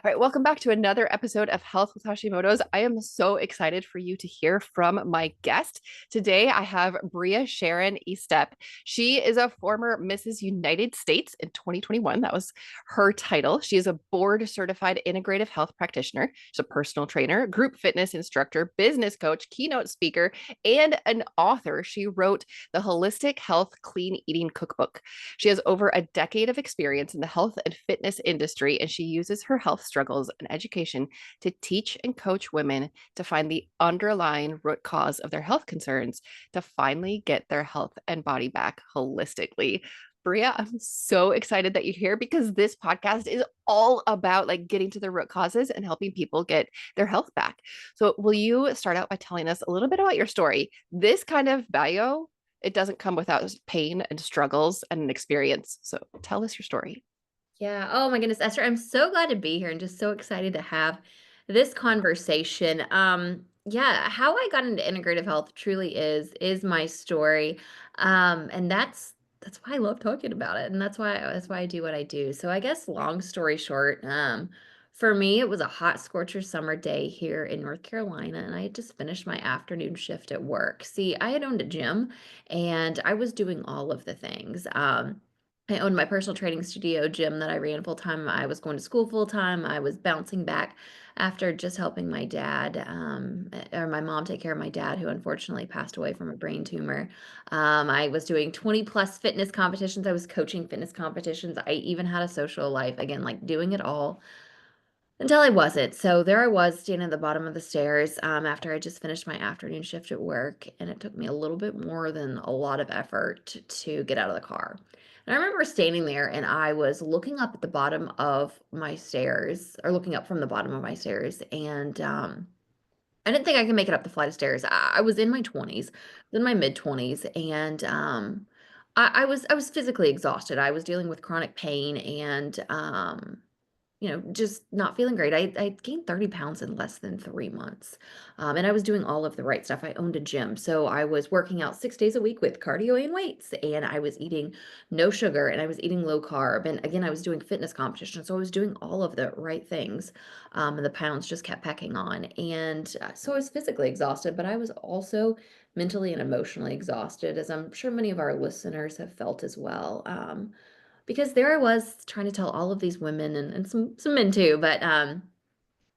All right, welcome back to another episode of Health with Hashimoto's. I am so excited for you to hear from my guest. Today, I have Brea Sharron Estep. She is a former Mrs. United States in 2021. That was her title. She is a board certified integrative health practitioner. She's a personal trainer, group fitness instructor, business coach, keynote speaker, and an author. She wrote the Holistic Health Clean Eating Cookbook. She has over a decade of experience in the health and fitness industry, and she uses her health struggles and education to teach and coach women to find the underlying root cause of their health concerns to finally get their health and body back holistically. Brea, I'm so excited that you're here because this podcast is all about like getting to the root causes and helping people get their health back. So, will you start out by telling us a little bit about your story? This kind of bio, it doesn't come without pain and struggles and an experience. So, tell us your story. Yeah. Oh my goodness, Esther, I'm so glad to be here and just so excited to have this conversation. Yeah, how I got into integrative health truly is my story. And that's why I love talking about it. And that's why I do what I do. So I guess long story short, for me, it was a hot scorcher summer day here in North Carolina, and I had just finished my afternoon shift at work. See, I had owned a gym and I was doing all of the things. I owned my personal training studio gym that I ran full time. I was going to school full time. I was bouncing back after just helping my dad, or my mom take care of my dad, who unfortunately passed away from a brain tumor. I was doing 20 plus fitness competitions. I was coaching fitness competitions. I even had a social life, again, like doing it all until I wasn't. So there I was standing at the bottom of the stairs after I just finished my afternoon shift at work. And it took me a little bit more than a lot of effort to get out of the car. And I remember standing there and I was looking up at the bottom of my stairs, or looking up from the bottom of my stairs. And I didn't think I could make it up the flight of stairs. I was in my 20s, in my mid 20s, and I was physically exhausted. I was dealing with chronic pain and just not feeling great. I gained 30 pounds in less than 3 months. And I was doing all of the right stuff. I owned a gym. So I was working out 6 days a week with cardio and weights, and I was eating no sugar and I was eating low carb. And again, I was doing fitness competitions. So I was doing all of the right things. And the pounds just kept packing on. And so I was physically exhausted, but I was also mentally and emotionally exhausted, as I'm sure many of our listeners have felt as well. Because there I was trying to tell all of these women and some men too, but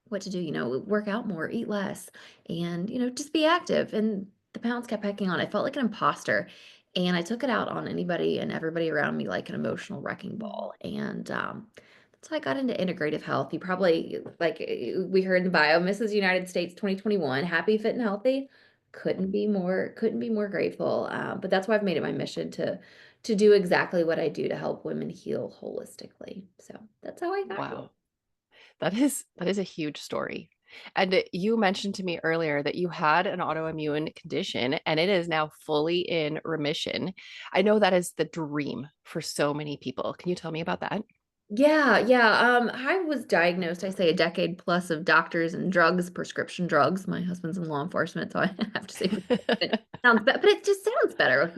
what to do, work out more, eat less, and just be active. And the pounds kept packing on. I felt like an imposter. And I took it out on anybody and everybody around me like an emotional wrecking ball. And that's how I got into integrative health. You probably, like we heard in the bio, Mrs. United States 2021, happy, fit, and healthy. Couldn't be more grateful. But that's why I've made it my mission to do exactly what I do to help women heal holistically. So that's how I got here. Wow. That is a huge story. And you mentioned to me earlier that you had an autoimmune condition and it is now fully in remission. I know that is the dream for so many people. Can you tell me about that? Yeah, yeah. I was diagnosed, I say a decade plus of doctors and drugs, prescription drugs. My husband's in law enforcement, so I have to say prescription. Sounds but it just sounds better,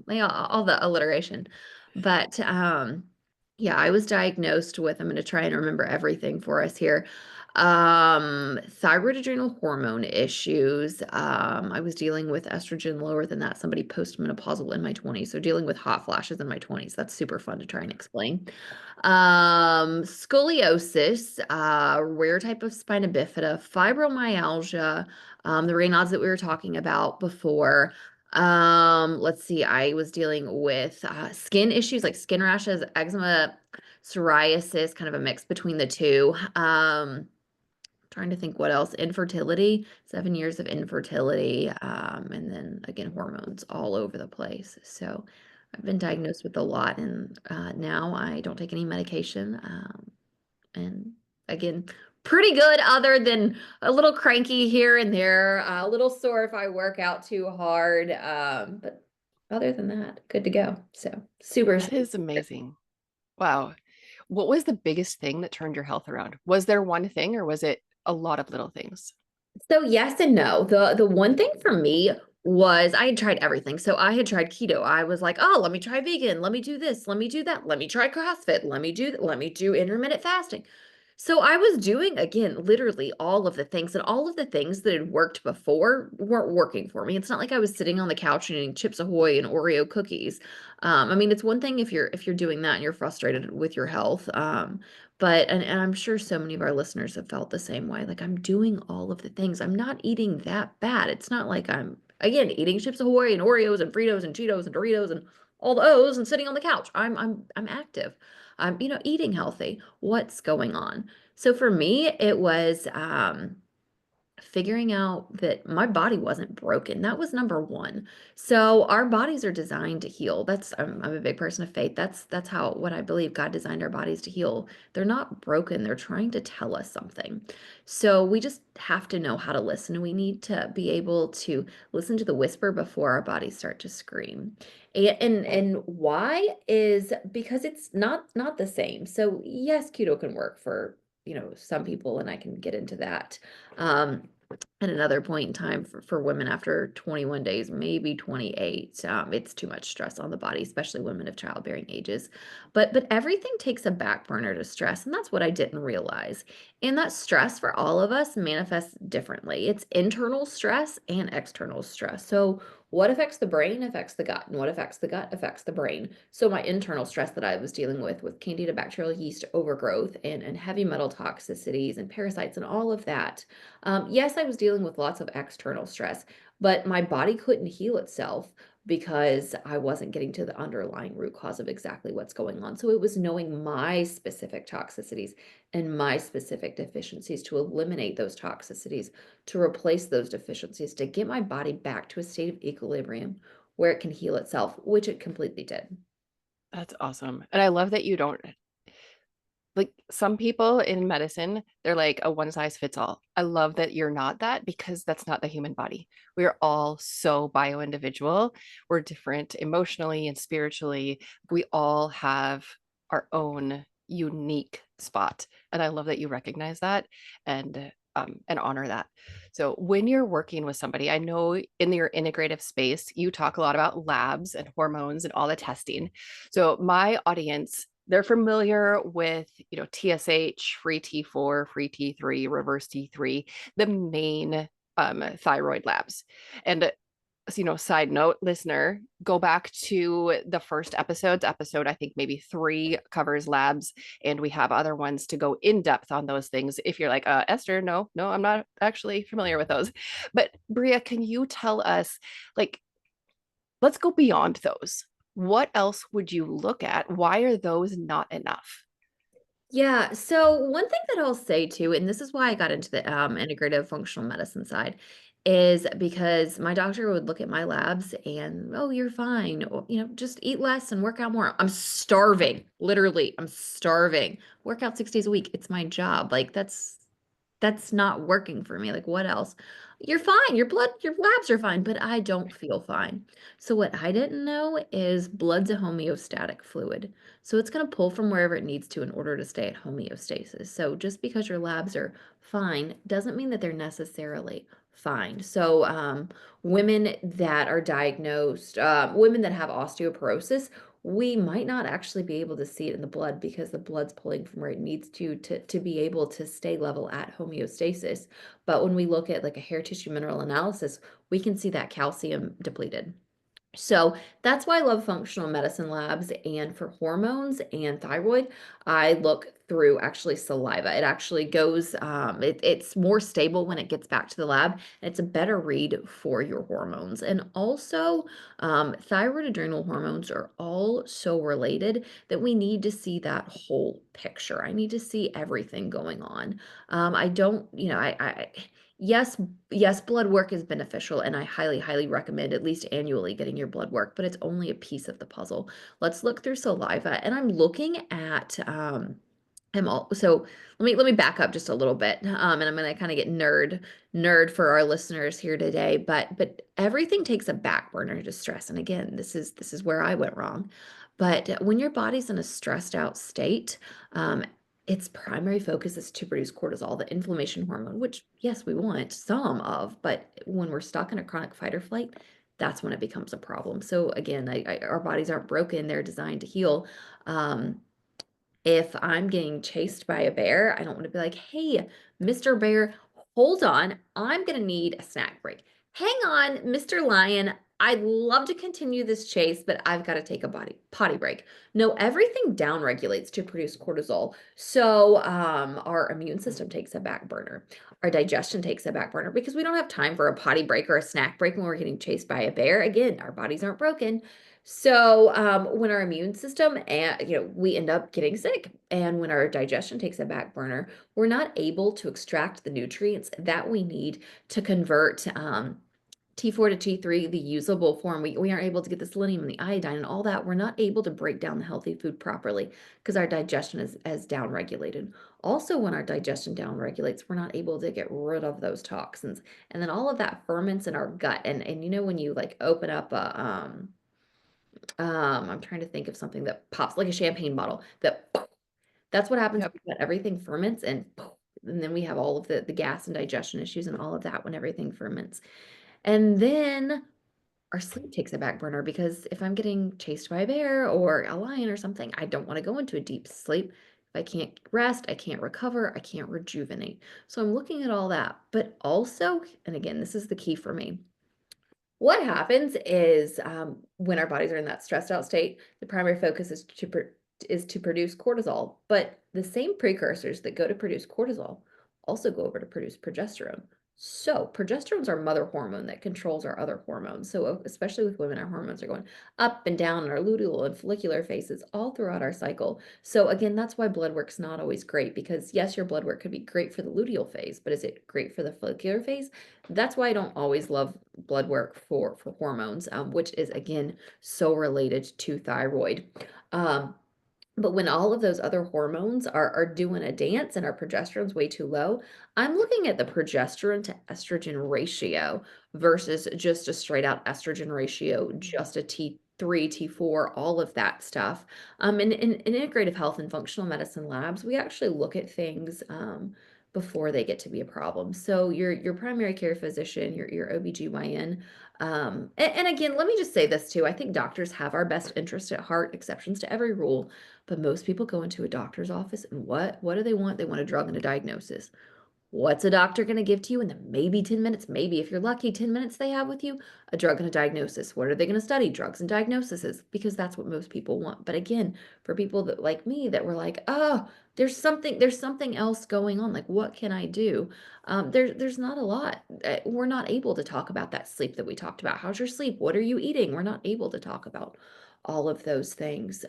like, all the alliteration. But yeah, I was diagnosed with, I'm going to try and remember everything for us here. Thyroid adrenal hormone issues. I was dealing with estrogen lower than that, somebody postmenopausal in my 20s. So dealing with hot flashes in my 20s. That's super fun to try and explain. Scoliosis, rare type of spina bifida, fibromyalgia, the Raynaud's that we were talking about before. Let's see, I was dealing with skin issues like skin rashes, eczema, psoriasis, kind of a mix between the two. Trying to think what else. Infertility, 7 years of infertility, and then again, hormones all over the place. So I've been diagnosed with a lot, and now I don't take any medication. And again, pretty good, other than a little cranky here and there, a little sore if I work out too hard. But other than that, good to go. So super. That is amazing. Wow. What was the biggest thing that turned your health around? Was there one thing or was it a lot of little things? So yes and no. The one thing for me was I had tried everything. So I had tried keto. I was like, oh, let me try vegan. Let me do this. Let me do that. Let me try CrossFit. Let me do intermittent fasting. So I was doing, again, literally all of the things, and all of the things that had worked before weren't working for me. It's not like I was sitting on the couch and eating Chips Ahoy and Oreo cookies. I mean, it's one thing if you're doing that and you're frustrated with your health. But and I'm sure so many of our listeners have felt the same way. Like, I'm doing all of the things. I'm not eating that bad. It's not like I'm, again, eating Chips Ahoy and Oreos and Fritos and Cheetos and Doritos and all the O's and sitting on the couch. I'm active. I'm, eating healthy. What's going on? So for me, it was figuring out that my body wasn't broken. That was number one. So our bodies are designed to heal. That's I'm a big person of faith. That's how what I believe God designed our bodies to heal. They're not broken. They're trying to tell us something. So we just have to know how to listen. We need to be able to listen to the whisper before our bodies start to scream. And why is because it's not the same. So yes, keto can work for, some people, and I can get into that. Um, at another point in time for women after 21 days, maybe 28. It's too much stress on the body, especially women of childbearing ages. But everything takes a back burner to stress, and that's what I didn't realize. And that stress for all of us manifests differently. It's internal stress and external stress. So what affects the brain affects the gut, and what affects the gut affects the brain. So my internal stress that I was dealing with candida bacterial yeast overgrowth and heavy metal toxicities and parasites and all of that. Yes, I was dealing with lots of external stress, but my body couldn't heal itself because I wasn't getting to the underlying root cause of exactly what's going on. So it was knowing my specific toxicities and my specific deficiencies to eliminate those toxicities, to replace those deficiencies, to get my body back to a state of equilibrium where it can heal itself, which it completely did. That's awesome. And I love that you don't like some people in medicine, they're like a one size fits all. I love that you're not that because that's not the human body. We are all so bio individual. We're different emotionally and spiritually. We all have our own unique spot. And I love that you recognize that and honor that. So when you're working with somebody, I know in your integrative space, you talk a lot about labs and hormones and all the testing. So my audience, they're familiar with, TSH, free T4, free T3, reverse T3, the main thyroid labs. And side note, listener, go back to the first episodes. Episode, I think maybe 3 covers labs, and we have other ones to go in depth on those things. If you're like, Esther, no, I'm not actually familiar with those. But Brea, can you tell us, like, let's go beyond those. What else would you look at? Why are those not enough? Yeah. So one thing that I'll say too, and this is why I got into the integrative functional medicine side, is because my doctor would look at my labs and, oh, you're fine. Or, just eat less and work out more. I'm starving. Literally, I'm starving. Work out 6 days a week. It's my job. Like that's not working for me. Like, what else? You're fine. Your labs are fine, but I don't feel fine. So what I didn't know is blood's a homeostatic fluid. So it's going to pull from wherever it needs to in order to stay at homeostasis. So just because your labs are fine doesn't mean that they're necessarily fine. So women that are diagnosed, women that have osteoporosis, we might not actually be able to see it in the blood because the blood's pulling from where it needs to be able to stay level at homeostasis. But when we look at like a hair tissue mineral analysis, we can see that calcium depleted. So that's why I love functional medicine labs. And for hormones and thyroid, I look through actually saliva. It actually goes, it's more stable when it gets back to the lab, and it's a better read for your hormones. And also, thyroid adrenal hormones are all so related that we need to see that whole picture. I need to see everything going on. I don't, yes, yes, blood work is beneficial, and I highly, highly recommend at least annually getting your blood work, but it's only a piece of the puzzle. Let's look through saliva, and I'm looking at so let me back up just a little bit, and I'm gonna kind of get nerd for our listeners here today, but everything takes a back burner to stress, and again, this is where I went wrong. But when your body's in a stressed out state, um, its primary focus is to produce cortisol, the inflammation hormone, which, yes, we want some of, but when we're stuck in a chronic fight or flight, that's when it becomes a problem. So again, our bodies aren't broken; they're designed to heal. Um, If I'm getting chased by a bear, I don't want to be like, hey, Mr. Bear, hold on. I'm going to need a snack break. Hang on, Mr. Lion. I'd love to continue this chase, but I've got to take a potty break. No, everything down regulates to produce cortisol. So our immune system takes a back burner. Our digestion takes a back burner because we don't have time for a potty break or a snack break when we're getting chased by a bear. Again, our bodies aren't broken. So, when our immune system and we end up getting sick, and when our digestion takes a back burner, we're not able to extract the nutrients that we need to convert T4 to T3, the usable form. We aren't able to get the selenium and the iodine and all that. We're not able to break down the healthy food properly because our digestion is downregulated. Also, when our digestion downregulates, we're not able to get rid of those toxins, and then all of that ferments in our gut. And when you like open up a I'm trying to think of something that pops like a champagne bottle that's what happens Yep. when everything ferments and then we have all of the gas and digestion issues and all of that when everything ferments. And then our sleep takes a back burner because if I'm getting chased by a bear or a lion or something, I don't want to go into a deep sleep. If I can't rest, I can't recover, I can't rejuvenate. So I'm looking at all that. But also, and again, this is the key for me, what happens is when our bodies are in that stressed out state, the primary focus is to produce cortisol, but the same precursors that go to produce cortisol also go over to produce progesterone. So progesterone is our mother hormone that controls our other hormones. So especially with women, our hormones are going up and down in our luteal and follicular phases all throughout our cycle. So again, that's why blood work's not always great because yes, your blood work could be great for the luteal phase, but is it great for the follicular phase? That's why I don't always love blood work for hormones, which is again so related to thyroid. Um, but when all of those other hormones are doing a dance and our progesterone's way too low, I'm looking at the progesterone to estrogen ratio versus just a straight out estrogen ratio, just a T3, T4, all of that stuff. In integrative health and functional medicine labs, we actually look at things before they get to be a problem. So your primary care physician, your OBGYN, and again, let me just say this too. I think doctors have our best interest at heart, exceptions to every rule. But most people go into a doctor's office and what do they want? They want a drug and a diagnosis. What's a doctor going to give to you in the maybe 10 minutes, maybe if you're lucky, 10 minutes they have with you? A drug and a diagnosis. What are they going to study? Drugs and diagnoses, because that's what most people want. But again, for people that like me that were like, oh, there's something else going on. Like, what can I do? There's not a lot. We're not able to talk about that sleep that we talked about. How's your sleep? What are you eating? We're not able to talk about all of those things.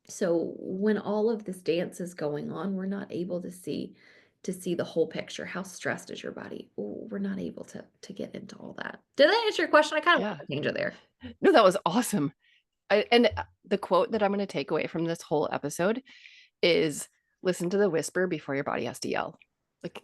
So when all of this dance is going on, we're not able to see the whole picture. How stressed is your body? Ooh, we're not able to get into all that. Did that answer your question? I kind of Yeah. want to change it there. No, that was awesome. The quote that I'm going to take away from this whole episode is listen to the whisper before your body has to yell. Like,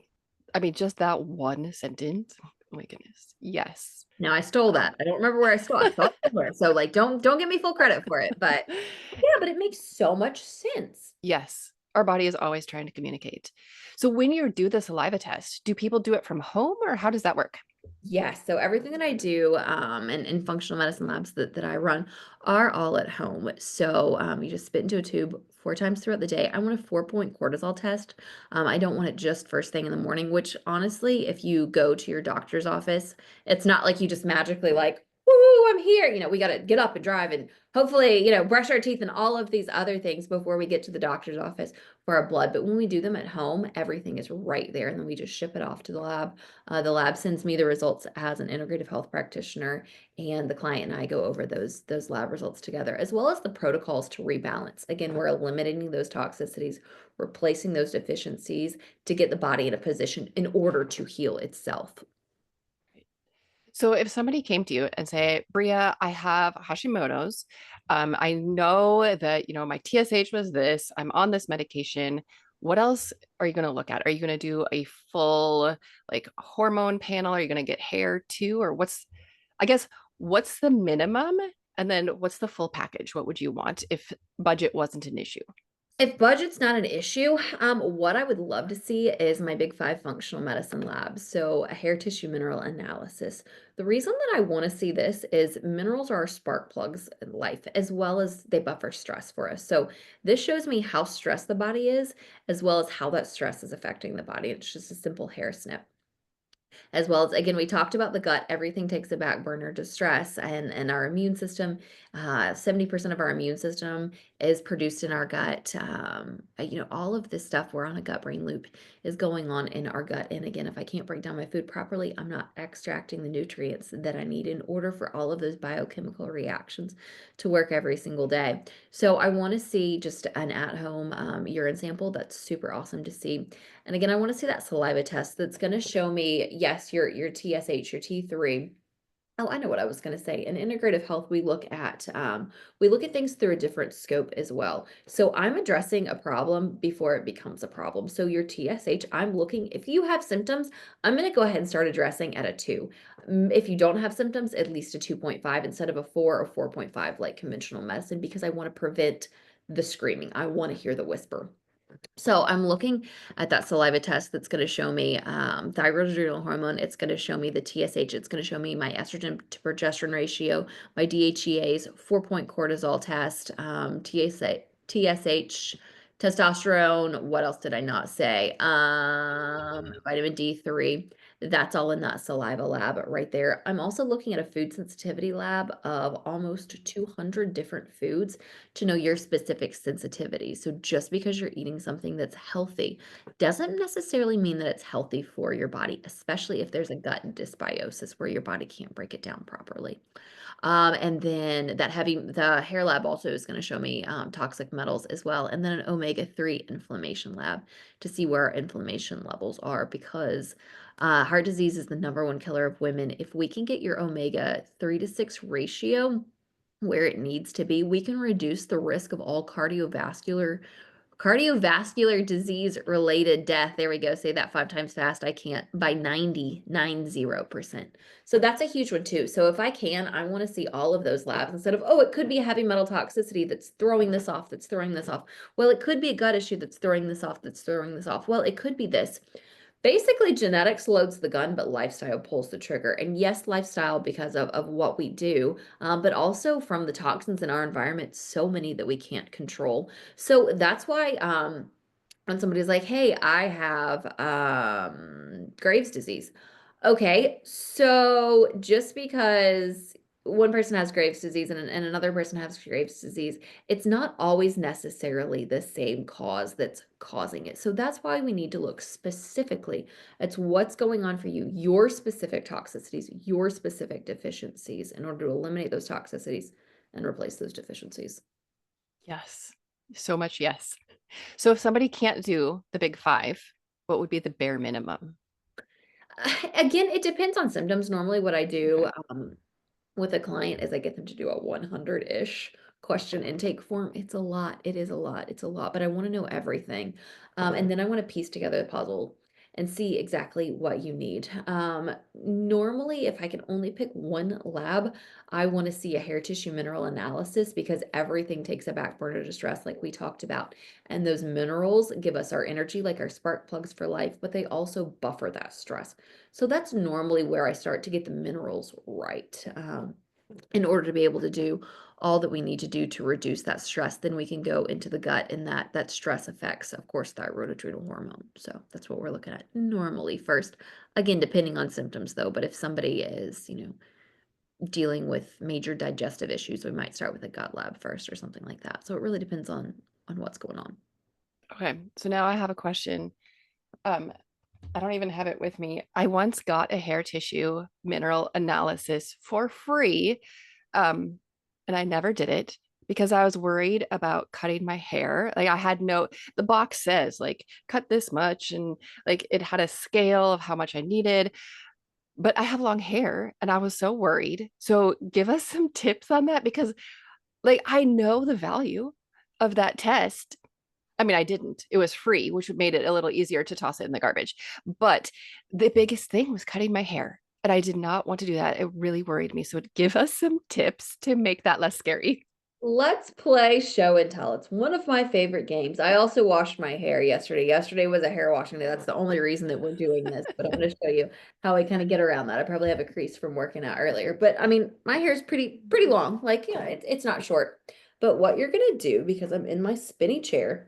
I mean, just that one sentence. Oh my goodness. Yes. Now I stole that. I don't remember where I stole. I stole it somewhere. So like don't give me full credit for it. But yeah, but it makes so much sense. Yes. Our body is always trying to communicate. So when you do the saliva test, do people do it from home or how does that work? Yes. So everything that I do in functional medicine labs that I run are all at home. So you just spit into a tube 4 times throughout the day. I want a 4-point cortisol test. I don't want it just first thing in the morning, which honestly, if you go to your doctor's office, it's not like you just magically like, woo, I'm here. We got to get up and drive and hopefully, brush our teeth and all of these other things before we get to the doctor's office for our blood. But when we do them at home, everything is right there. And then we just ship it off to the lab. The lab sends me the results as an integrative health practitioner, and the client and I go over those lab results together, as well as the protocols to rebalance. Again, we're eliminating those toxicities, replacing those deficiencies to get the body in a position in order to heal itself. So if somebody came to you and say, Brea, I have Hashimoto's, I know that, my TSH was this, I'm on this medication. What else are you going to look at? Are you going to do a full like hormone panel? Are you going to get hair too? Or I guess, what's the minimum? And then what's the full package? What would you want if budget wasn't an issue? If budget's not an issue, what I would love to see is my big five functional medicine lab. So, a hair tissue mineral analysis. The reason that I want to see this is minerals are our spark plugs in life, as well as they buffer stress for us. So, this shows me how stressed the body is, as well as how that stress is affecting the body. It's just a simple hair snip. As well as, again, we talked about the gut. Everything takes a back burner to stress, and our immune system. 70% of our immune system is produced in our gut. All of this stuff, we're on a gut brain loop, is going on in our gut. And again, if I can't break down my food properly, I'm not extracting the nutrients that I need in order for all of those biochemical reactions to work every single day. So I want to see just an at-home urine sample. That's super awesome to see. And again, I want to see that saliva test that's going to show me, yes, your TSH, your T3. Oh, I know what I was going to say. In integrative health, we look at things through a different scope as well. So I'm addressing a problem before it becomes a problem. So your TSH, I'm looking, if you have symptoms, I'm going to go ahead and start addressing at a 2. If you don't have symptoms, at least a 2.5 instead of a 4 or 4.5 like conventional medicine, because I want to prevent the screaming. I want to hear the whisper. So I'm looking at that saliva test that's going to show me thyroid adrenal hormone. It's going to show me the TSH. It's going to show me my estrogen to progesterone ratio, my DHEAs, 4-point cortisol test, TSH, testosterone. What else did I not say? Vitamin D3. That's all in that saliva lab right there. I'm also looking at a food sensitivity lab of almost 200 different foods to know your specific sensitivity. So just because you're eating something that's healthy doesn't necessarily mean that it's healthy for your body, especially if there's a gut dysbiosis where your body can't break it down properly. And then the hair lab also is going to show me toxic metals as well. And then an omega-3 inflammation lab to see where our inflammation levels are, because heart disease is the number one killer of women. If we can get your omega-3 to 6 ratio where it needs to be, we can reduce the risk of all cardiovascular disease related death. There we go. Say that 5 times fast. I can't. By 90%. So that's a huge one too. So if I can, I want to see all of those labs instead of, oh, it could be a heavy metal toxicity that's throwing this off, that's throwing this off. Well, it could be a gut issue that's throwing this off, that's throwing this off. Well, it could be this. Basically, genetics loads the gun, but lifestyle pulls the trigger. And yes, lifestyle because of what we do, but also from the toxins in our environment, so many that we can't control. So that's why when somebody's like, hey, I have Graves' disease. Okay, so just because one person has Graves' disease and another person has Graves' disease, it's not always necessarily the same cause that's causing it. So that's why we need to look specifically at what's going on for you, your specific toxicities, your specific deficiencies, in order to eliminate those toxicities and replace those deficiencies. Yes. So much yes. So if somebody can't do the big five, what would be the bare minimum? Again, it depends on symptoms. Normally, what I do Okay. with a client is I get them to do a 100-ish question intake form. It's a lot. It is a lot. It's a lot, but I want to know everything. And then I want to piece together the puzzle and see exactly what you need. Normally, if I can only pick one lab, I want to see a hair tissue mineral analysis, because everything takes a back burner to stress, like we talked about. And those minerals give us our energy, like our spark plugs for life, but they also buffer that stress. So that's normally where I start to get the minerals right. In order to be able to do all that we need to do to reduce that stress, then we can go into the gut, and that stress affects, of course, thyroid adrenal hormone. So that's what we're looking at normally first. Again, depending on symptoms though, but if somebody is, dealing with major digestive issues, we might start with a gut lab first or something like that. So it really depends on what's going on. Okay. So now I have a question. Um, I don't even have it with me. I once got a hair tissue mineral analysis for free. Um, and I never did it because I was worried about cutting my hair. Like the box says like cut this much, and like it had a scale of how much I needed, but I have long hair and I was so worried. So give us some tips on that, because like I know the value of that test. I mean, I didn't. It was free, which made it a little easier to toss it in the garbage. But the biggest thing was cutting my hair. And I did not want to do that. It really worried me. So give us some tips to make that less scary. Let's play show and tell. It's one of my favorite games. I also washed my hair yesterday. Yesterday was a hair washing day. That's the only reason that we're doing this, but I'm going to show you how I kind of get around that. I probably have a crease from working out earlier, but I mean, my hair is pretty long. Like, yeah, it's not short. But what you're going to do, because I'm in my spinny chair,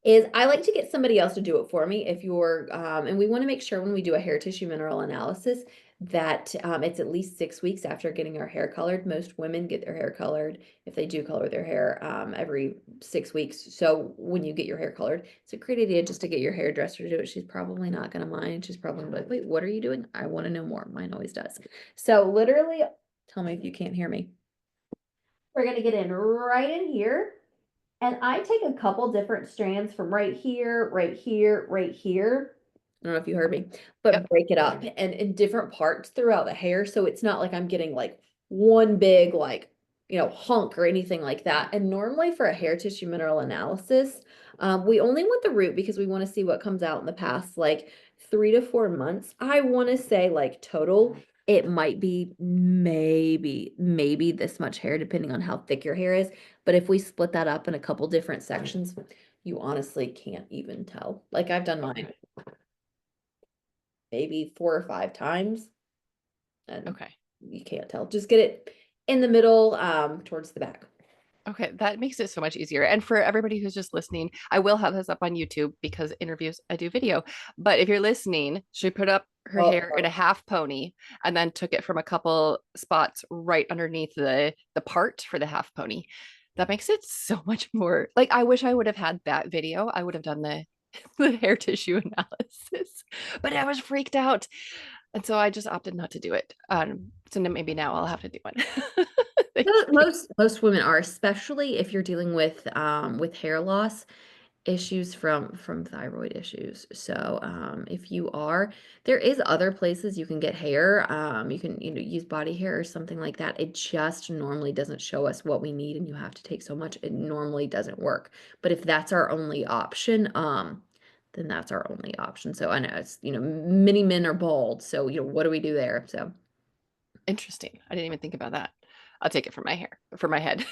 is I like to get somebody else to do it for me if you're, and we want to make sure when we do a hair tissue mineral analysis that it's at least 6 weeks after getting our hair colored. Most women get their hair colored, if they do color their hair, every 6 weeks. So when you get your hair colored, it's a great idea just to get your hairdresser to do it. She's probably not going to mind. She's probably gonna be like, wait, what are you doing? I want to know more. Mine always does. So literally, tell me if you can't hear me. We're going to get in right in here. And I take a couple different strands from right here, right here, right here. I don't know if you heard me, but Yep. break it up and in different parts throughout the hair. So it's not like I'm getting like one big, like, hunk or anything like that. And normally for a hair tissue mineral analysis, we only want the root because we want to see what comes out in the past, like 3 to 4 months. I want to say like total, it might be maybe this much hair, depending on how thick your hair is. But if we split that up in a couple different sections, you honestly can't even tell. Like I've done mine Okay. maybe 4 or 5 times and Okay. you can't tell. Just get it in the middle, towards the back. Okay, that makes it so much easier. And for everybody who's just listening, I will have this up on YouTube because interviews I do video. But if you're listening, she put up her Oh, hair in a half pony and then took it from a couple spots right underneath the part for the half pony. That makes it so much more like I wish I would have had that video. I would have done the the hair tissue analysis, but I was freaked out. And so I just opted not to do it. So maybe now I'll have to do one. Thanks, Brie. most women are, especially if you're dealing with hair loss issues from thyroid issues. So if you are, there is other places you can get hair. You can use body hair or something like that. It just normally doesn't show us what we need, and you have to take so much. It normally doesn't work. But if that's our only option, then that's our only option. So I know it's many men are bald. So what do we do there? So Interesting. I didn't even think about that. I'll take it for my hair, for my head.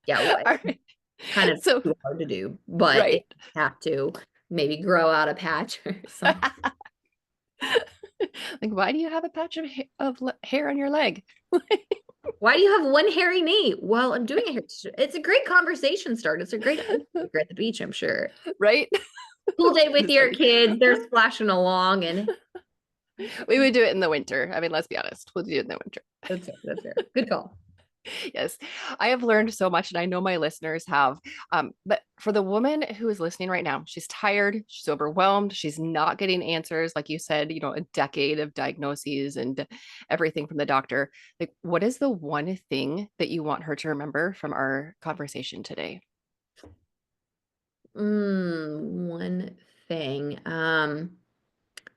yeah, well, All right. kind of So, too hard to do, but if right. you have to, maybe grow out a patch or something. Like, why do you have a patch of, hair on your leg? Why do you have one hairy knee? Well, I'm doing it. It's a great conversation start. It's a great icebreaker at the beach, I'm sure. Right? Cool day with Just your funny. kids. They're splashing along, and We would do it in the winter. I mean, let's be honest. We'll do it in the winter. that's fair. That's fair. Good call. Yes, I have learned so much, and I know my listeners have. But for the woman who is listening right now, she's tired, she's overwhelmed, she's not getting answers, like you said, a decade of diagnoses and everything from the doctor. Like, what is the one thing that you want her to remember from our conversation today? One thing.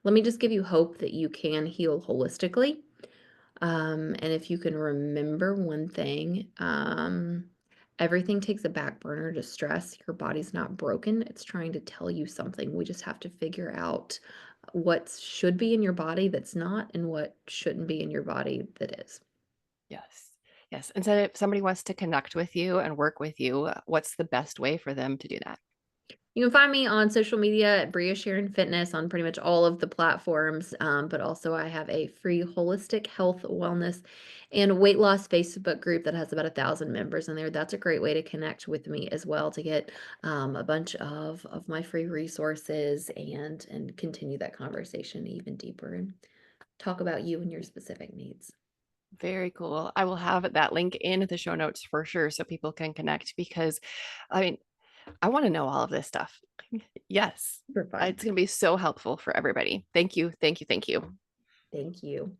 Let me just give you hope that you can heal holistically. And if you can remember one thing, everything takes a back burner to stress. Your body's not broken. It's trying to tell you something. We just have to figure out what should be in your body that's not and what shouldn't be in your body that is. Yes. Yes. And so if somebody wants to connect with you and work with you, what's the best way for them to do that? You can find me on social media at Brea Sharron Fitness on pretty much all of the platforms. But also I have a free holistic health, wellness, and weight loss Facebook group that has about 1,000 members in there. That's a great way to connect with me as well to get a bunch of my free resources and continue that conversation even deeper and talk about you and your specific needs. Very cool. I will have that link in the show notes for sure so people can connect because I mean, I want to know all of this stuff. Yes. Super fun. It's going to be so helpful for everybody. Thank you. Thank you. Thank you. Thank you.